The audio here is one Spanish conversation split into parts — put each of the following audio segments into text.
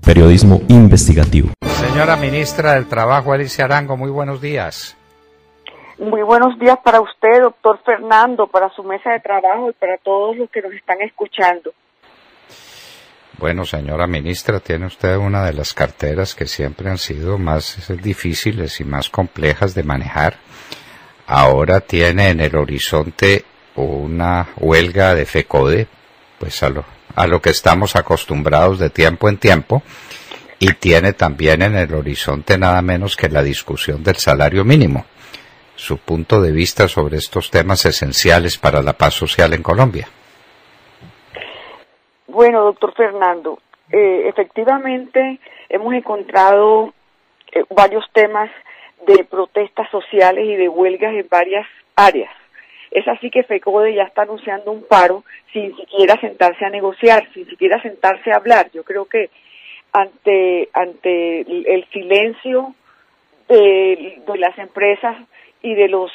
periodismo investigativo. Señora ministra del Trabajo, Alicia Arango, muy buenos días. Muy buenos días para usted, doctor Fernando, para su mesa de trabajo y para todos los que nos están escuchando. Bueno, señora ministra, tiene usted una de las carteras que siempre han sido más difíciles y más complejas de manejar. Ahora tiene en el horizonte una huelga de FECODE, pues a lo que estamos acostumbrados de tiempo en tiempo, y tiene también en el horizonte nada menos que la discusión del salario mínimo. Su punto de vista sobre estos temas esenciales para la paz social en Colombia. Bueno, doctor Fernando, efectivamente hemos encontrado varios temas de protestas sociales y de huelgas en varias áreas. Es así que FECODE ya está anunciando un paro sin siquiera sentarse a negociar, sin siquiera sentarse a hablar. Yo creo que ante el silencio de las empresas y de los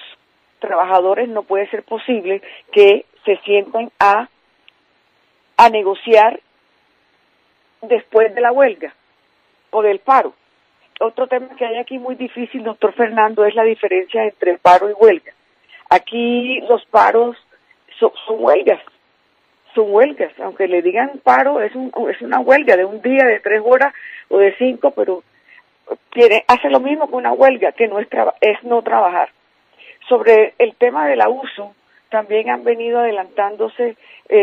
trabajadores no puede ser posible que se sienten a negociar después de la huelga o del paro. Otro tema que hay aquí muy difícil, doctor Fernando, es la diferencia entre paro y huelga. Aquí los paros son huelgas, aunque le digan paro, es una huelga de un día, de 3 horas o de 5, pero hace lo mismo que una huelga, que no es no trabajar. Sobre el tema del abuso, también han venido adelantándose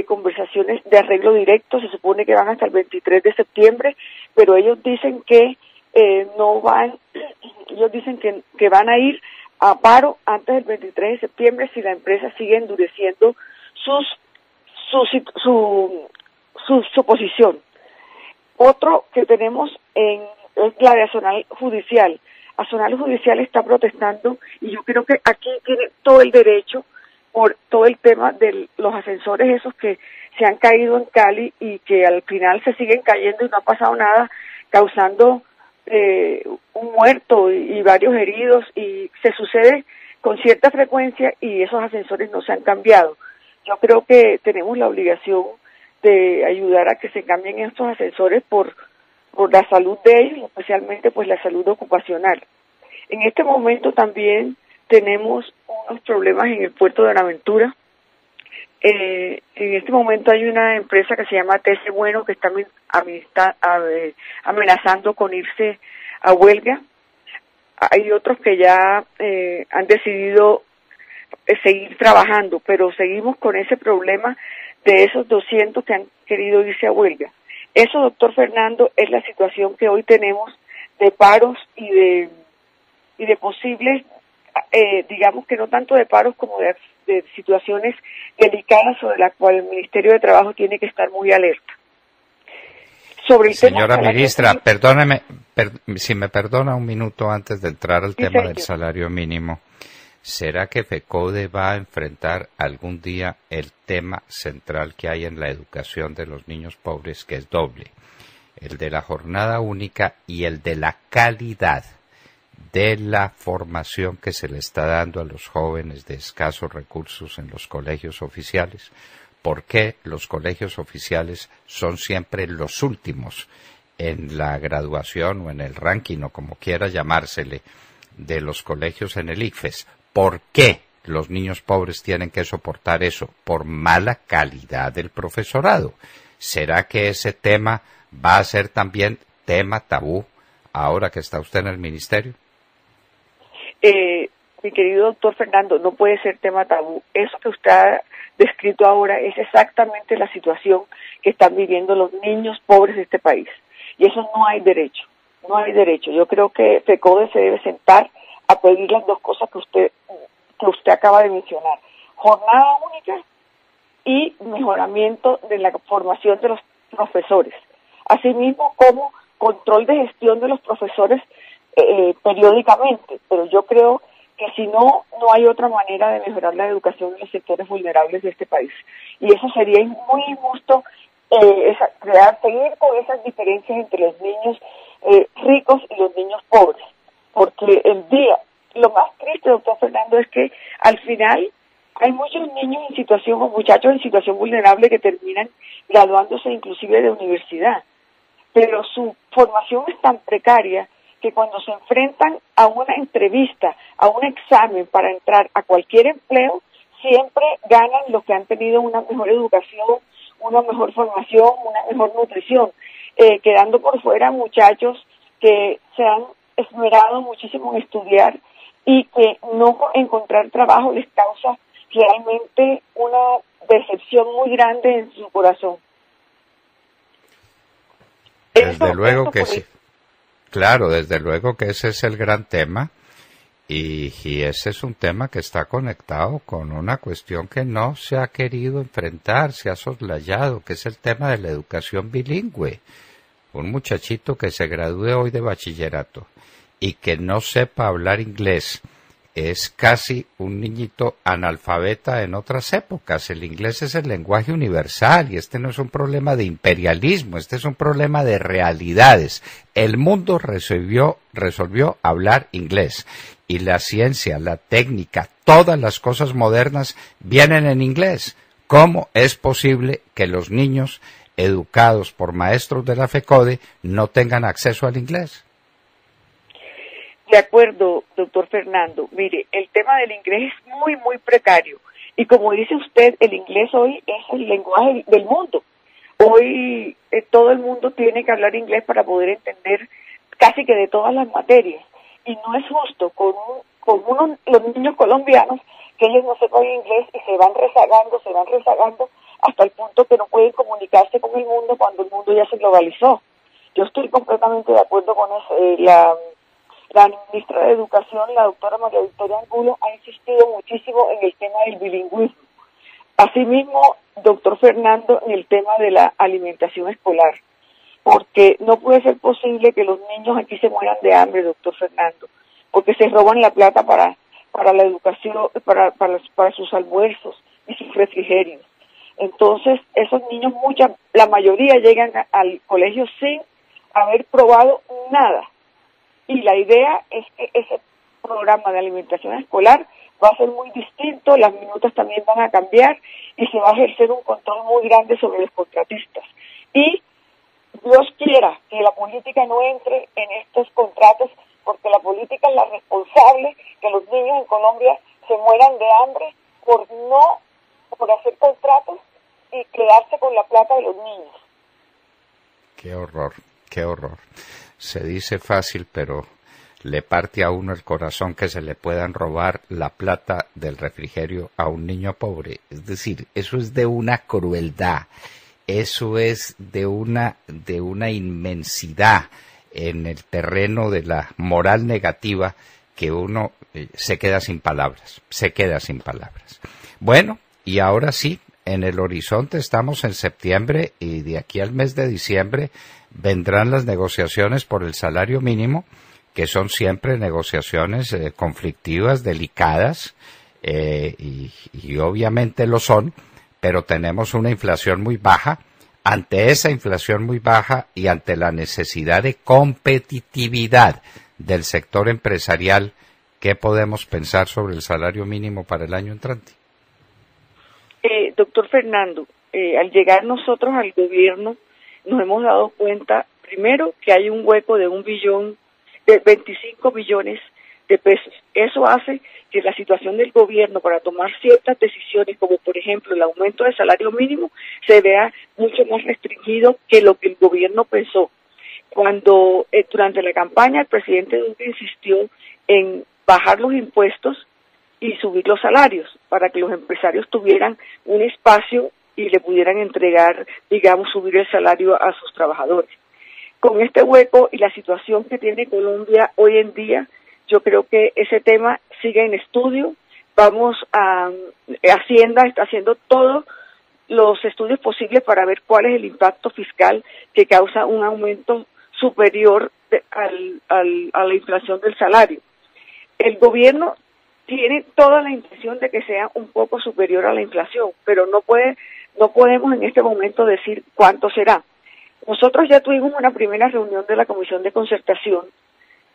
conversaciones de arreglo directo, se supone que van hasta el 23 de septiembre, pero ellos dicen que no van, ellos dicen que van a ir a paro antes del 23 de septiembre si la empresa sigue endureciendo su posición. Otro que tenemos es la de Azonal Judicial. Azonal Judicial está protestando y yo creo que aquí tiene todo el derecho por todo el tema de los ascensores esos que se han caído en Cali y que al final se siguen cayendo y no ha pasado nada, causando un muerto y varios heridos, y se sucede con cierta frecuencia y esos ascensores no se han cambiado. Yo creo que tenemos la obligación de ayudar a que se cambien estos ascensores por la salud de ellos, especialmente pues la salud ocupacional. En este momento también tenemos unos problemas en el puerto de Buenaventura. En este momento hay una empresa que se llama TC Bueno que está amenazando con irse a huelga. Hay otros que ya han decidido seguir trabajando, pero seguimos con ese problema de esos 200 que han querido irse a huelga. Eso, doctor Fernando, es la situación que hoy tenemos de paros y de posibles, digamos que no tanto de paros como de situaciones delicadas sobre las cuales el Ministerio de Trabajo tiene que estar muy alerta. Sobre el Señora ministra, perdóneme, si me perdona un minuto antes de entrar al tema del salario mínimo. ¿Será que FECODE va a enfrentar algún día el tema central que hay en la educación de los niños pobres, que es doble? El de la jornada única y el de la calidad de la formación que se le está dando a los jóvenes de escasos recursos en los colegios oficiales. ¿Por qué los colegios oficiales son siempre los últimos en la graduación o en el ranking, o como quiera llamársele, de los colegios en el ICFES? ¿Por qué los niños pobres tienen que soportar eso? Por mala calidad del profesorado. ¿Será que ese tema va a ser también tema tabú ahora que está usted en el ministerio? Mi querido doctor Fernando, no puede ser tema tabú. Eso que usted ha descrito ahora es exactamente la situación que están viviendo los niños pobres de este país. Y eso no hay derecho, no hay derecho. Yo creo que FECODE se debe sentar a pedir las dos cosas que usted acaba de mencionar. Jornada única y mejoramiento de la formación de los profesores. Asimismo, como control de gestión de los profesores periódicamente, pero yo creo que si no hay otra manera de mejorar la educación en los sectores vulnerables de este país. Y eso sería muy injusto, seguir con esas diferencias entre los niños ricos y los niños pobres, porque lo más triste, doctor Fernando, es que al final hay muchos niños en situación, o muchachos en situación vulnerable que terminan graduándose inclusive de universidad. pero su formación es tan precaria que cuando se enfrentan a una entrevista, a un examen para entrar a cualquier empleo, siempre ganan los que han tenido una mejor educación, una mejor formación, una mejor nutrición, quedando por fuera muchachos que se han esmerado muchísimo en estudiar y que no encontrar trabajo les causa realmente una decepción muy grande en su corazón. Desde luego que sí. Claro, desde luego que ese es el gran tema y ese es un tema que está conectado con una cuestión que no se ha querido enfrentar, se ha soslayado, que es el tema de la educación bilingüe. Un muchachito que se gradúe hoy de bachillerato y que no sepa hablar inglés es casi un niñito analfabeta en otras épocas. El inglés es el lenguaje universal y este no es un problema de imperialismo, este es un problema de realidades. El mundo resolvió hablar inglés y la ciencia, la técnica, todas las cosas modernas vienen en inglés. ¿Cómo es posible que los niños educados por maestros de la FECODE no tengan acceso al inglés? De acuerdo, doctor Fernando. Mire, el tema del inglés es muy, muy precario. Y como dice usted, el inglés hoy es el lenguaje del mundo. Hoy todo el mundo tiene que hablar inglés para poder entender casi que de todas las materias. Y no es justo con los niños colombianos que ellos no sepan inglés y se van rezagando hasta el punto que no pueden comunicarse con el mundo cuando el mundo ya se globalizó. Yo estoy completamente de acuerdo con eso. La ministra de Educación, la doctora María Victoria Angulo, ha insistido muchísimo en el tema del bilingüismo. Asimismo, doctor Fernando, en el tema de la alimentación escolar, porque no puede ser posible que los niños aquí se mueran de hambre, doctor Fernando, porque se roban la plata para la educación, para sus almuerzos y sus refrigerios. Entonces, esos niños, la mayoría llegan al colegio sin haber probado nada. Y la idea es que ese programa de alimentación escolar va a ser muy distinto, las minutas también van a cambiar y se va a ejercer un control muy grande sobre los contratistas. Y Dios quiera que la política no entre en estos contratos, porque la política es la responsable que los niños en Colombia se mueran de hambre por hacer contratos y quedarse con la plata de los niños. Qué horror, qué horror. Se dice fácil, pero le parte a uno el corazón que se le puedan robar la plata del refrigerio a un niño pobre. Es decir, eso es de una crueldad, eso es de una inmensidad en el terreno de la moral negativa que uno se queda sin palabras. Bueno, y ahora sí, en el horizonte estamos en septiembre y de aquí al mes de diciembre vendrán las negociaciones por el salario mínimo, que son siempre negociaciones conflictivas, delicadas, y obviamente lo son, pero tenemos una inflación muy baja. Ante esa inflación muy baja y ante la necesidad de competitividad del sector empresarial, ¿qué podemos pensar sobre el salario mínimo para el año entrante? Doctor Fernando, al llegar nosotros al gobierno, nos hemos dado cuenta, primero, que hay un hueco de 25 billones de pesos. Eso hace que la situación del gobierno para tomar ciertas decisiones, como por ejemplo el aumento del salario mínimo, se vea mucho más restringido que lo que el gobierno pensó. Cuando durante la campaña el presidente Duque insistió en bajar los impuestos y subir los salarios para que los empresarios tuvieran un espacio y le pudieran entregar, digamos, subir el salario a sus trabajadores. Con este hueco y la situación que tiene Colombia hoy en día, yo creo que ese tema sigue en estudio. Hacienda está haciendo todos los estudios posibles para ver cuál es el impacto fiscal que causa un aumento superior a la inflación del salario. El gobierno tiene toda la intención de que sea un poco superior a la inflación, pero no podemos en este momento decir cuánto será. Nosotros ya tuvimos una primera reunión de la Comisión de Concertación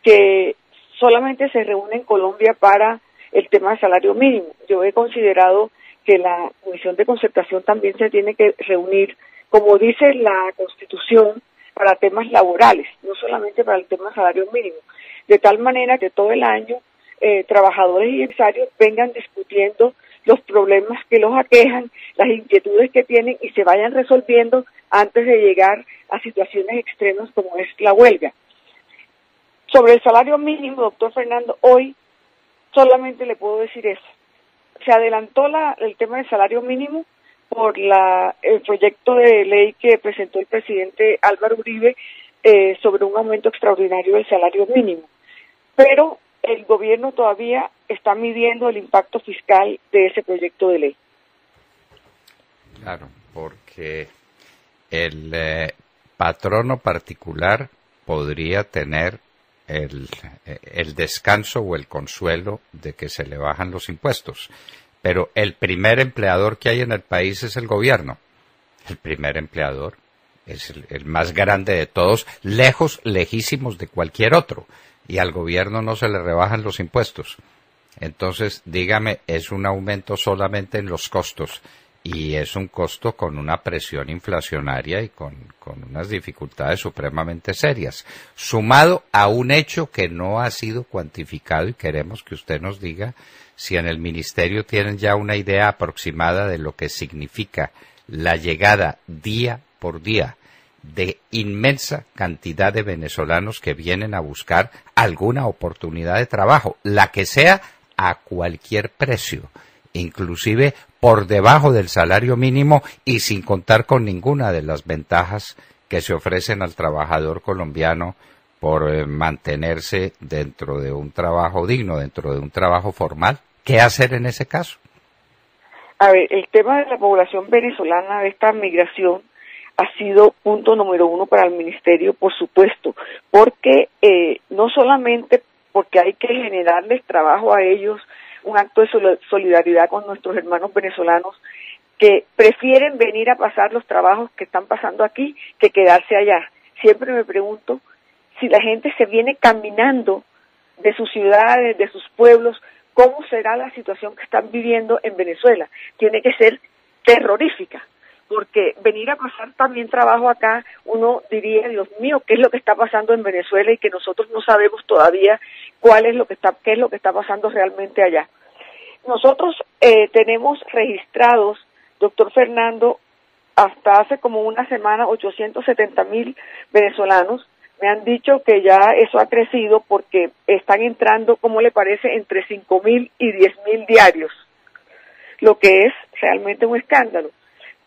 que solamente se reúne en Colombia para el tema del salario mínimo. Yo he considerado que la Comisión de Concertación también se tiene que reunir, como dice la Constitución, para temas laborales, no solamente para el tema salario mínimo, de tal manera que todo el año trabajadores y empresarios vengan discutiendo los problemas que los aquejan, las inquietudes que tienen y se vayan resolviendo antes de llegar a situaciones extremas como es la huelga. Sobre el salario mínimo, doctor Fernando, hoy solamente le puedo decir eso. Se adelantó el tema del salario mínimo por el proyecto de ley que presentó el presidente Álvaro Uribe sobre un aumento extraordinario del salario mínimo. Pero el gobierno todavía está midiendo el impacto fiscal de ese proyecto de ley. Claro, porque el patrono particular podría tener el descanso o el consuelo de que se le bajan los impuestos, pero el primer empleador que hay en el país es el gobierno. El primer empleador es el más grande de todos, lejísimos de cualquier otro, y al gobierno no se le rebajan los impuestos. Entonces, dígame, es un aumento solamente en los costos, y es un costo con una presión inflacionaria y con unas dificultades supremamente serias, sumado a un hecho que no ha sido cuantificado, y queremos que usted nos diga si en el ministerio tienen ya una idea aproximada de lo que significa la llegada día por día de inmensa cantidad de venezolanos que vienen a buscar alguna oportunidad de trabajo, la que sea, a cualquier precio, inclusive por debajo del salario mínimo y sin contar con ninguna de las ventajas que se ofrecen al trabajador colombiano por mantenerse dentro de un trabajo digno, dentro de un trabajo formal. ¿Qué hacer en ese caso? A ver, el tema de la población venezolana, de esta migración, ha sido punto número uno para el ministerio, por supuesto, porque no solamente porque hay que generarles trabajo a ellos, un acto de solidaridad con nuestros hermanos venezolanos que prefieren venir a pasar los trabajos que están pasando aquí que quedarse allá. Siempre me pregunto si la gente se viene caminando de sus ciudades, de sus pueblos, ¿cómo será la situación que están viviendo en Venezuela? Tiene que ser terrorífica, porque venir a pasar también trabajo acá, uno diría, Dios mío, ¿qué es lo que está pasando en Venezuela? Y que nosotros no sabemos todavía qué es lo que está pasando realmente allá. Nosotros tenemos registrados, doctor Fernando, hasta hace como una semana, 870,000 venezolanos. Me han dicho que ya eso ha crecido porque están entrando, ¿cómo le parece?, entre 5,000 y 10,000 diarios, lo que es realmente un escándalo.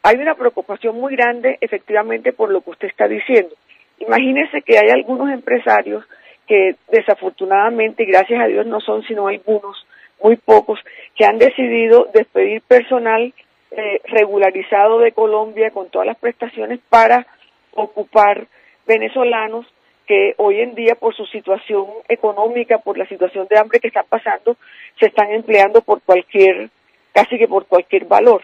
Hay una preocupación muy grande, efectivamente, por lo que usted está diciendo. Imagínese que hay algunos empresarios que desafortunadamente, y gracias a Dios no son sino algunos, muy pocos, que han decidido despedir personal regularizado de Colombia con todas las prestaciones para ocupar venezolanos que hoy en día, por su situación económica, por la situación de hambre que están pasando, se están empleando casi que por cualquier valor.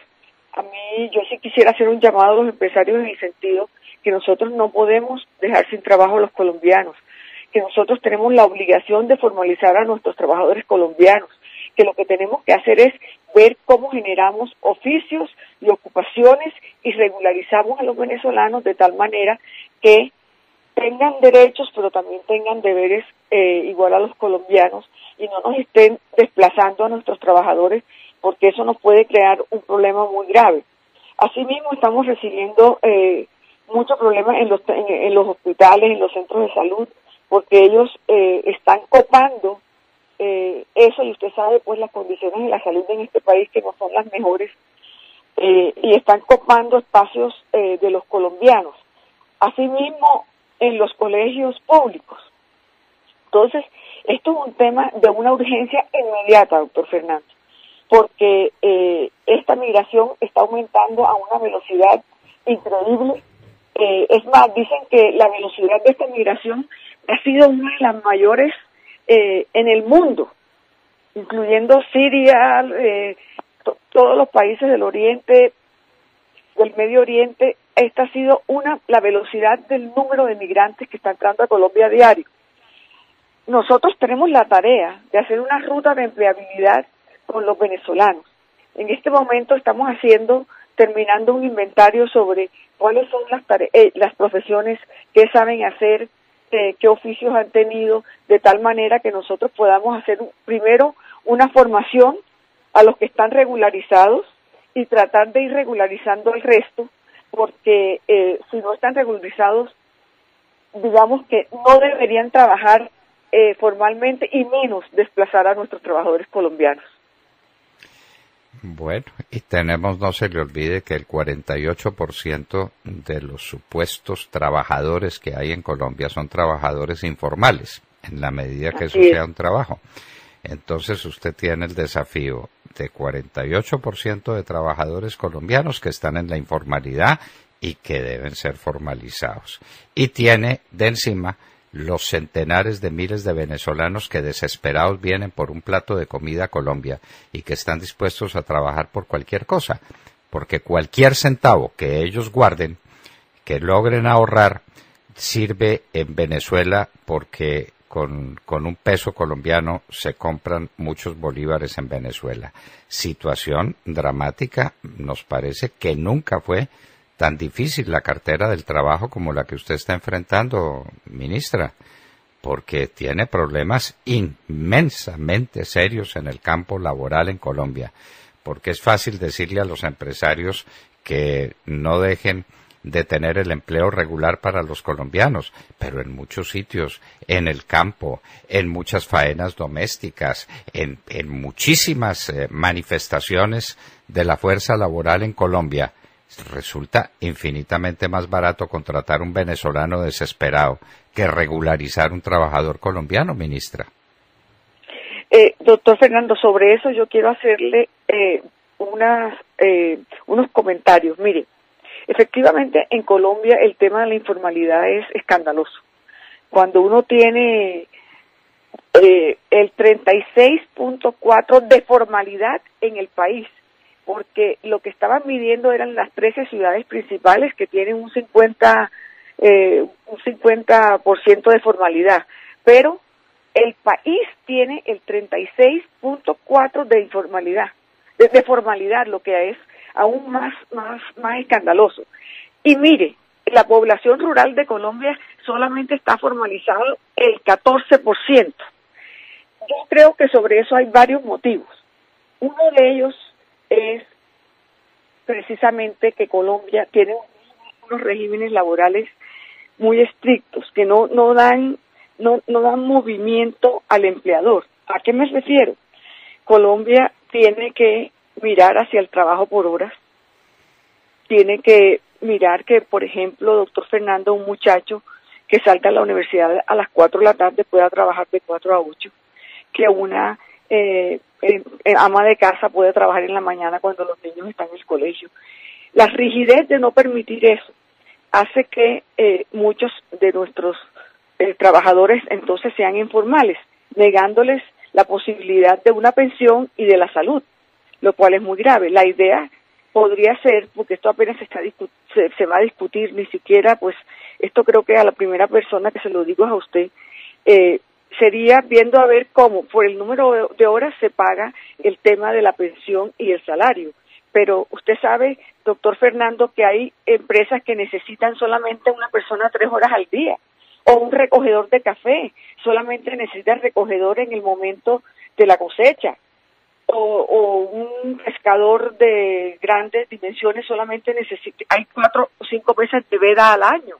A mí, yo sí quisiera hacer un llamado a los empresarios en el sentido que nosotros no podemos dejar sin trabajo a los colombianos, que nosotros tenemos la obligación de formalizar a nuestros trabajadores colombianos, que lo que tenemos que hacer es ver cómo generamos oficios y ocupaciones y regularizamos a los venezolanos de tal manera que tengan derechos, pero también tengan deberes igual a los colombianos y no nos estén desplazando a nuestros trabajadores, porque eso nos puede crear un problema muy grave. Asimismo, estamos recibiendo muchos problemas en los hospitales, en los centros de salud, porque ellos están copando eso, y usted sabe pues las condiciones de la salud en este país que no son las mejores, y están copando espacios de los colombianos. Asimismo, en los colegios públicos. Entonces, esto es un tema de una urgencia inmediata, doctor Fernando, porque esta migración está aumentando a una velocidad increíble. Es más, dicen que la velocidad de esta migración ha sido una de las mayores en el mundo, incluyendo Siria, todos los países del Oriente, del Medio Oriente. Esta ha sido la velocidad del número de migrantes que está entrando a Colombia a diario. Nosotros tenemos la tarea de hacer una ruta de empleabilidad con los venezolanos. En este momento estamos haciendo terminando un inventario sobre cuáles son las profesiones, qué saben hacer, qué oficios han tenido, de tal manera que nosotros podamos hacer primero una formación a los que están regularizados y tratar de ir regularizando el resto, porque si no están regularizados, digamos que no deberían trabajar formalmente y menos desplazar a nuestros trabajadores colombianos. Bueno, y tenemos, no se le olvide, que el 48% de los supuestos trabajadores que hay en Colombia son trabajadores informales, en la medida que eso sea un trabajo. Entonces usted tiene el desafío de 48% de trabajadores colombianos que están en la informalidad y que deben ser formalizados. Y tiene de encima los centenares de miles de venezolanos que desesperados vienen por un plato de comida a Colombia y que están dispuestos a trabajar por cualquier cosa, porque cualquier centavo que ellos guarden, que logren ahorrar, sirve en Venezuela, porque con un peso colombiano se compran muchos bolívares en Venezuela. Situación dramática, nos parece que nunca fue tan difícil la cartera del trabajo como la que usted está enfrentando, ministra, porque tiene problemas inmensamente serios en el campo laboral en Colombia, porque es fácil decirle a los empresarios que no dejen de tener el empleo regular para los colombianos, pero en muchos sitios, en el campo, en muchas faenas domésticas, en muchísimas manifestaciones de la fuerza laboral en Colombia, resulta infinitamente más barato contratar un venezolano desesperado que regularizar un trabajador colombiano, ministra. Doctor Fernando, sobre eso yo quiero hacerle unos comentarios. Mire, efectivamente en Colombia el tema de la informalidad es escandaloso. Cuando uno tiene el 36.4% de formalidad en el país, porque lo que estaban midiendo eran las 13 ciudades principales que tienen un 50% de formalidad, pero el país tiene el 36.4% de informalidad, de formalidad, lo que es aún más escandaloso. Y mire, la población rural de Colombia solamente está formalizado el 14%. Yo creo que sobre eso hay varios motivos. Uno de ellos es precisamente que Colombia tiene unos regímenes laborales muy estrictos que no dan movimiento al empleador. ¿A qué me refiero? Colombia tiene que mirar hacia el trabajo por horas, tiene que mirar que, por ejemplo, doctor Fernando, un muchacho que salga a la universidad a las 4 de la tarde pueda trabajar de 4 a 8, que una ama de casa puede trabajar en la mañana cuando los niños están en el colegio. La rigidez de no permitir eso hace que muchos de nuestros trabajadores entonces sean informales, negándoles la posibilidad de una pensión y de la salud, lo cual es muy grave. La idea podría ser, porque esto apenas se va a discutir, ni siquiera, pues, esto creo que a la primera persona que se lo digo es a usted, sería viendo a ver cómo por el número de horas se paga el tema de la pensión y el salario. Pero usted sabe, doctor Fernando, que hay empresas que necesitan solamente una persona 3 horas al día, o un recogedor de café, solamente necesita recogedor en el momento de la cosecha, o un pescador de grandes dimensiones solamente hay 4 o 5 meses de veda al año.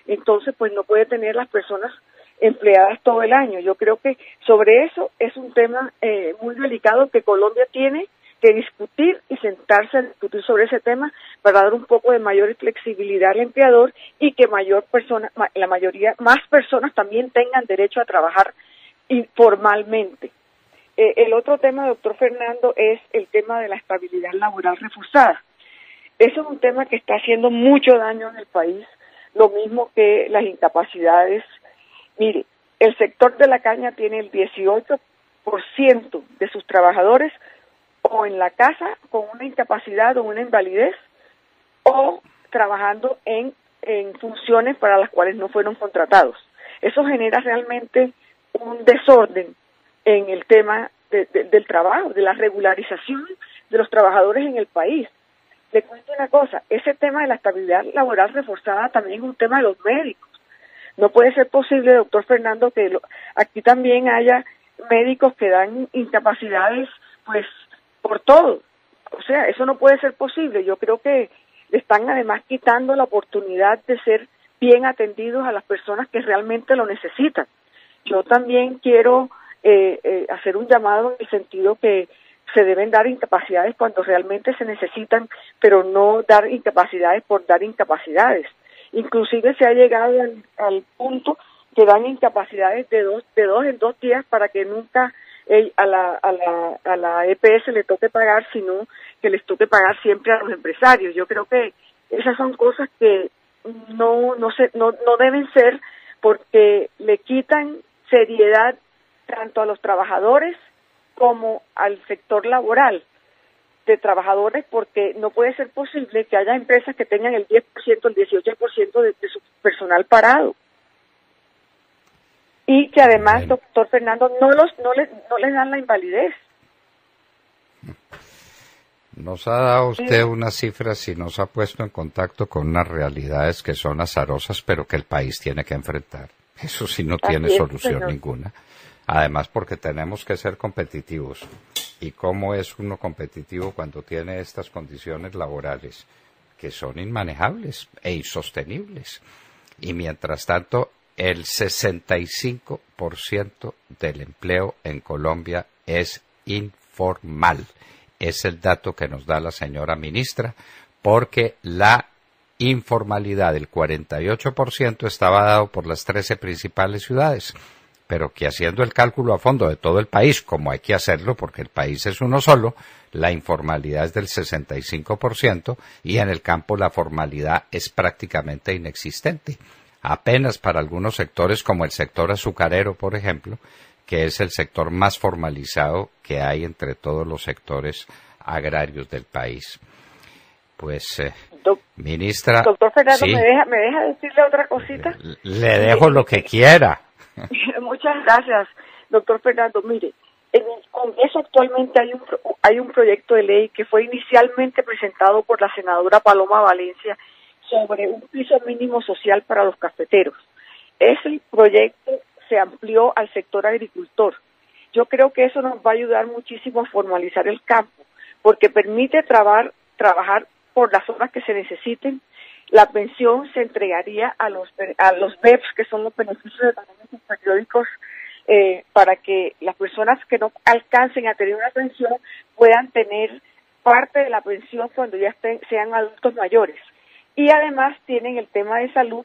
Entonces, pues no puede tener las personas empleadas todo el año. Yo creo que sobre eso es un tema muy delicado que Colombia tiene que discutir y sentarse a discutir sobre ese tema para dar un poco de mayor flexibilidad al empleador y que más personas también tengan derecho a trabajar informalmente. El otro tema, doctor Fernando, es el tema de la estabilidad laboral reforzada. Eso es un tema que está haciendo mucho daño en el país, lo mismo que las incapacidades. Mire, el sector de la caña tiene el 18% de sus trabajadores o en la casa con una incapacidad o una invalidez o trabajando en funciones para las cuales no fueron contratados. Eso genera realmente un desorden en el tema del trabajo, de la regularización de los trabajadores en el país. le cuento una cosa, ese tema de la estabilidad laboral reforzada también es un tema de los médicos. No puede ser posible, doctor Fernando, que aquí también haya médicos que dan incapacidades, pues, por todo. O sea, eso no puede ser posible. Yo creo que le están además quitando la oportunidad de ser bien atendidos a las personas que realmente lo necesitan. Yo también quiero hacer un llamado en el sentido que se deben dar incapacidades cuando realmente se necesitan, pero no dar incapacidades por dar incapacidades. Inclusive se ha llegado al punto que dan incapacidades de dos en 2 días para que nunca a la EPS le toque pagar, sino que les toque pagar siempre a los empresarios. Yo creo que esas son cosas que no deben ser, porque le quitan seriedad tanto a los trabajadores como al sector laboral de trabajadores, porque no puede ser posible que haya empresas que tengan el 10%, el 18% de su personal parado. Y que además, doctor Fernando, no les dan la invalidez. Nos ha dado usted unas cifras y nos ha puesto en contacto con unas realidades que son azarosas, pero que el país tiene que enfrentar. Eso sí no tiene solución ninguna. Además, porque tenemos que ser competitivos. ¿Y cómo es uno competitivo cuando tiene estas condiciones laborales que son inmanejables e insostenibles? Y mientras tanto, el 65% del empleo en Colombia es informal. Es el dato que nos da la señora ministra, porque la informalidad del 48% estaba dado por las 13 principales ciudades, pero que haciendo el cálculo a fondo de todo el país, como hay que hacerlo porque el país es uno solo, la informalidad es del 65% y en el campo la formalidad es prácticamente inexistente. Apenas para algunos sectores como el sector azucarero, por ejemplo, que es el sector más formalizado que hay entre todos los sectores agrarios del país. Pues, ministra... Doctor Fernando, sí, ¿me deja decirle otra cosita? Le dejo lo que quiera. Muchas gracias, doctor Fernando. Mire, en el Congreso actualmente hay un proyecto de ley que fue inicialmente presentado por la senadora Paloma Valencia sobre un piso mínimo social para los cafeteros. Ese proyecto se amplió al sector agricultor. Yo creo que eso nos va a ayudar muchísimo a formalizar el campo, porque permite trabajar por las horas que se necesiten. La pensión se entregaría a los BEPS, que son los beneficios de tratamientos periódicos, para que las personas que no alcancen a tener una pensión puedan tener parte de la pensión cuando ya sean adultos mayores. Y además tienen el tema de salud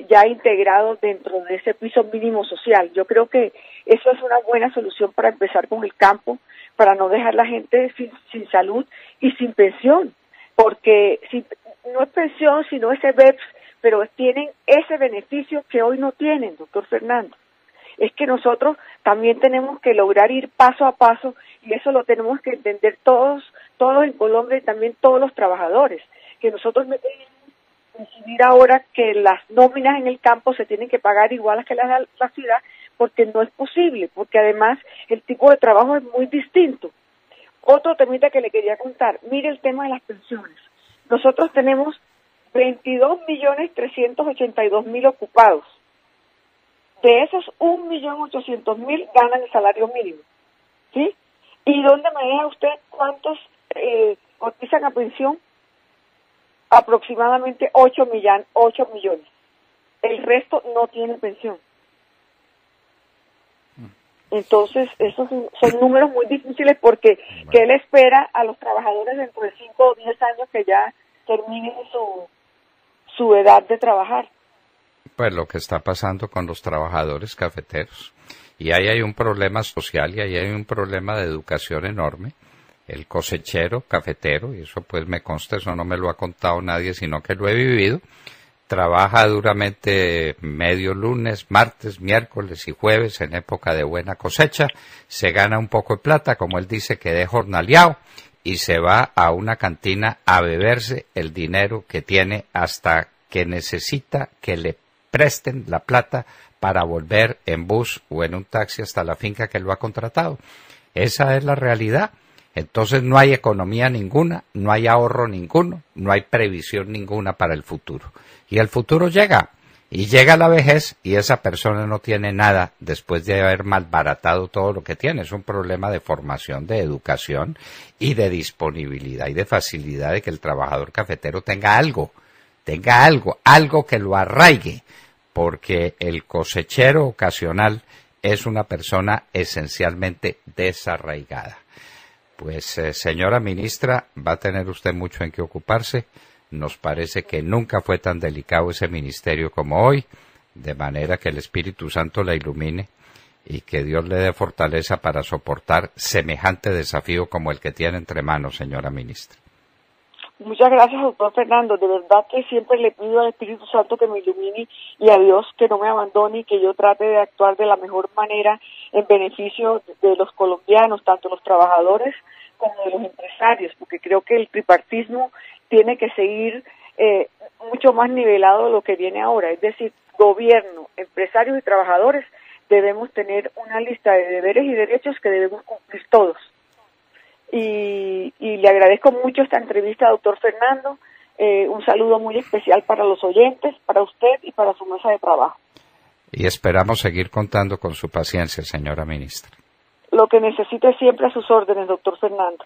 ya integrado dentro de ese piso mínimo social. Yo creo que eso es una buena solución para empezar con el campo, para no dejar la gente sin salud y sin pensión, porque si no es pensión, sino ese BEPS, pero tienen ese beneficio que hoy no tienen, doctor Fernando. Es que nosotros también tenemos que lograr ir paso a paso, y eso lo tenemos que entender todos en Colombia y también todos los trabajadores, que nosotros no tenemos que decidir ahora que las nóminas en el campo se tienen que pagar igual a que la ciudad, porque no es posible, porque además el tipo de trabajo es muy distinto. Otro temita que le quería contar, mire el tema de las pensiones. Nosotros tenemos 22.382.000 ocupados. De esos, 1.800.000 ganan el salario mínimo, ¿sí? ¿Y dónde me deja usted cuántos cotizan a pensión? Aproximadamente 8 millones. El resto no tiene pensión. Entonces, esos son números muy difíciles, porque ¿qué le espera a los trabajadores dentro de 5 o 10 años que ya terminen su edad de trabajar? Pues lo que está pasando con los trabajadores cafeteros. Y ahí hay un problema social y ahí hay un problema de educación enorme. El cosechero cafetero, y eso pues me consta, eso no me lo ha contado nadie, sino que lo he vivido, trabaja duramente medio lunes, martes, miércoles y jueves en época de buena cosecha, se gana un poco de plata, como él dice, que de jornaleado, y se va a una cantina a beberse el dinero que tiene hasta que necesita que le presten la plata para volver en bus o en un taxi hasta la finca que lo ha contratado. Esa es la realidad. Entonces no hay economía ninguna, no hay ahorro ninguno, no hay previsión ninguna para el futuro. Y el futuro llega, y llega la vejez, y esa persona no tiene nada después de haber malbaratado todo lo que tiene. Es un problema de formación, de educación y de disponibilidad y de facilidad de que el trabajador cafetero tenga algo que lo arraigue, porque el cosechero ocasional es una persona esencialmente desarraigada. Pues, señora ministra, va a tener usted mucho en qué ocuparse. Nos parece que nunca fue tan delicado ese ministerio como hoy, de manera que el Espíritu Santo la ilumine y que Dios le dé fortaleza para soportar semejante desafío como el que tiene entre manos, señora ministra. Muchas gracias, doctor Fernando. De verdad que siempre le pido al Espíritu Santo que me ilumine y a Dios que no me abandone y que yo trate de actuar de la mejor manera en beneficio de los colombianos, tanto los trabajadores como de los empresarios, porque creo que el tripartismo tiene que seguir mucho más nivelado de lo que viene ahora. Es decir, gobierno, empresarios y trabajadores debemos tener una lista de deberes y derechos que debemos cumplir todos. Y le agradezco mucho esta entrevista, doctor Fernando. Un saludo muy especial para los oyentes, para usted y para su mesa de trabajo. Y esperamos seguir contando con su paciencia, señora ministra. Lo que necesite siempre a sus órdenes, doctor Fernando.